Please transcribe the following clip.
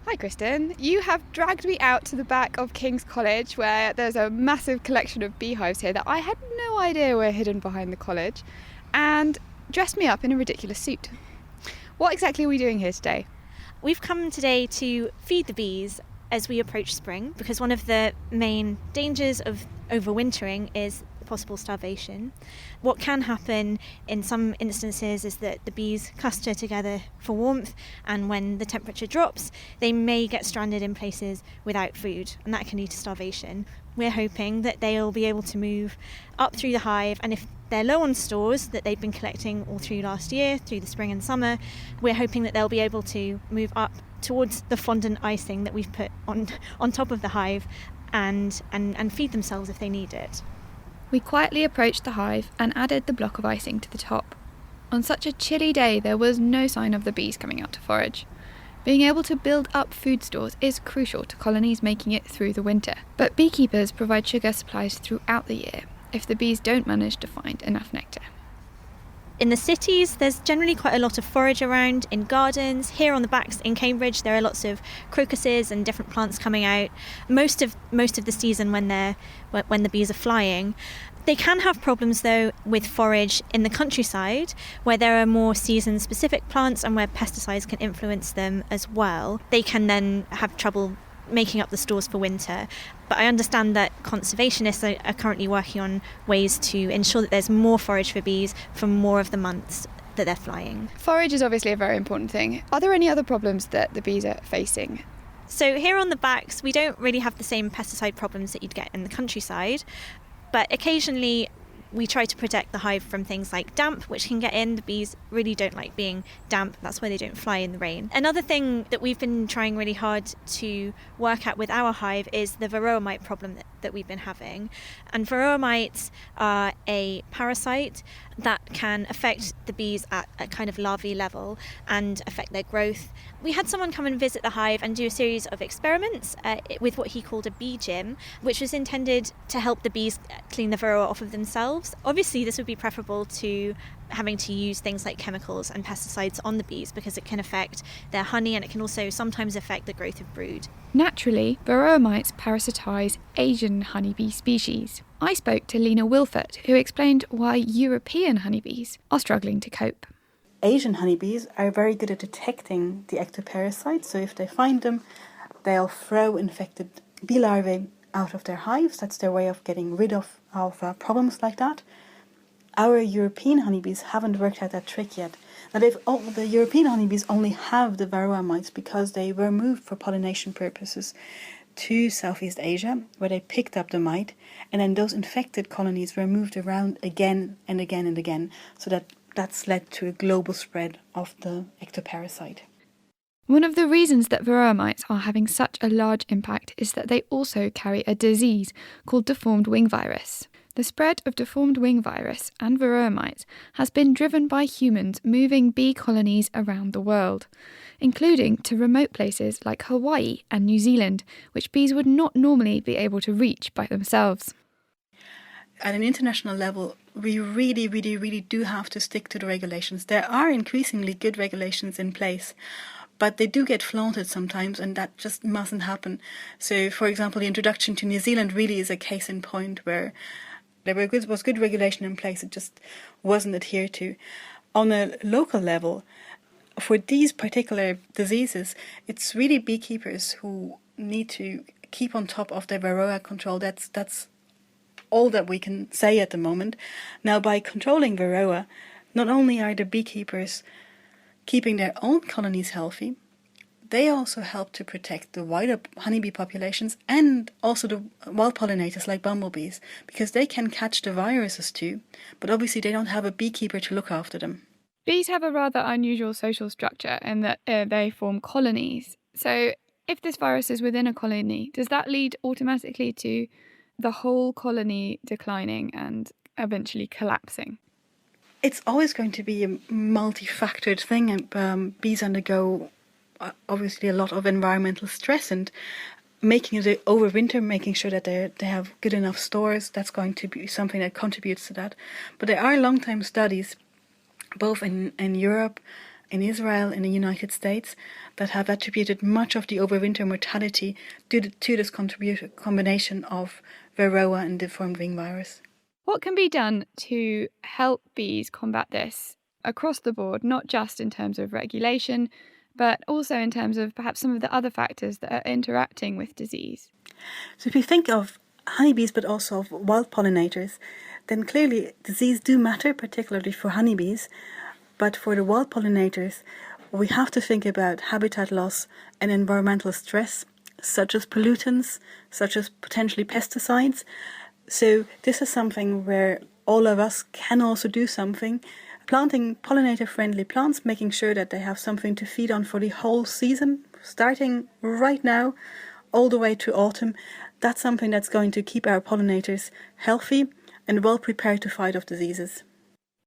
Hi Kristen, you have dragged me out to the back of King's College where there's a massive collection of beehives here that I had no idea were hidden behind the college, and dressed me up in a ridiculous suit. What exactly are we doing here today? We've come today to feed the bees as we approach spring, because one of the main dangers of overwintering is possible starvation. What can happen in some instances is that the bees cluster together for warmth, and when the temperature drops, they may get stranded in places without food, and that can lead to starvation. We're hoping that they'll be able to move up through the hive, and if they're low on stores that they've been collecting all through last year, through the spring and summer, we're hoping that they'll be able to move up towards the fondant icing that we've put on top of the hive and feed themselves if they need it. We quietly approached the hive and added the block of icing to the top. On such a chilly day, there was no sign of the bees coming out to forage. Being able to build up food stores is crucial to colonies making it through the winter, but beekeepers provide sugar supplies throughout the year if the bees don't manage to find enough nectar. In the cities, there's generally quite a lot of forage around in gardens. Here on the backs in Cambridge, there are lots of crocuses and different plants coming out most of the season when the bees are flying. They can have problems though with forage in the countryside, where there are more season-specific plants and where pesticides can influence them as well. They can then have trouble making up the stores for winter. But I understand that conservationists are currently working on ways to ensure that there's more forage for bees for more of the months that they're flying. Forage is obviously a very important thing. Are there any other problems that the bees are facing? So here on the backs, we don't really have the same pesticide problems that you'd get in the countryside, but occasionally we try to protect the hive from things like damp, which can get in. The bees really don't like being damp. That's why they don't fly in the rain. Another thing that we've been trying really hard to work at with our hive is the varroa mite problem that we've been having. And varroa mites are a parasite that can affect the bees at a kind of larvae level and affect their growth. We had someone come and visit the hive and do a series of experiments with what he called a bee gym, which was intended to help the bees clean the varroa off of themselves. Obviously, this would be preferable to having to use things like chemicals and pesticides on the bees, because it can affect their honey and it can also sometimes affect the growth of brood. Naturally, varroa mites parasitise Asian honeybee species. I spoke to Lena Wilford, who explained why European honeybees are struggling to cope. Asian honeybees are very good at detecting the ectoparasites, so if they find them, they'll throw infected bee larvae out of their hives. That's their way of getting rid of problems like that. Our European honeybees haven't worked out that trick yet. Now, the European honeybees only have the varroa mites because they were moved for pollination purposes to Southeast Asia, where they picked up the mite, and then those infected colonies were moved around again and again and again, so that's led to a global spread of the ectoparasite. One of the reasons that varroa mites are having such a large impact is that they also carry a disease called deformed wing virus. The spread of deformed wing virus and varroa mites has been driven by humans moving bee colonies around the world, including to remote places like Hawaii and New Zealand, which bees would not normally be able to reach by themselves. At an international level, we really, really, really do have to stick to the regulations. There are increasingly good regulations in place, but they do get flaunted sometimes, and that just mustn't happen. So, for example, the introduction to New Zealand really is a case in point where there was good regulation in place, it just wasn't adhered to. On a local level, for these particular diseases, it's really beekeepers who need to keep on top of their varroa control. That's all that we can say at the moment. Now, by controlling varroa, not only are the beekeepers keeping their own colonies healthy, they also help to protect the wider honeybee populations and also the wild pollinators like bumblebees, because they can catch the viruses too, but obviously they don't have a beekeeper to look after them. Bees have a rather unusual social structure in that they form colonies. So if this virus is within a colony, does that lead automatically to the whole colony declining and eventually collapsing? It's always going to be a multifactored thing, and bees undergo obviously a lot of environmental stress, and making it overwinter, making sure that they have good enough stores, that's going to be something that contributes to that. But there are long-time studies, both in Europe in Israel, in the United States, that have attributed much of the overwinter mortality to this combination of Varroa and deformed wing virus. What can be done to help bees combat this across the board, not just in terms of regulation, but also in terms of perhaps some of the other factors that are interacting with disease? So if you think of honeybees, but also of wild pollinators, then clearly disease do matter, particularly for honeybees. But for the wild pollinators, we have to think about habitat loss and environmental stress, such as pollutants, such as potentially pesticides. So this is something where all of us can also do something. Planting pollinator-friendly plants, making sure that they have something to feed on for the whole season, starting right now, all the way to autumn. That's something that's going to keep our pollinators healthy and well prepared to fight off diseases.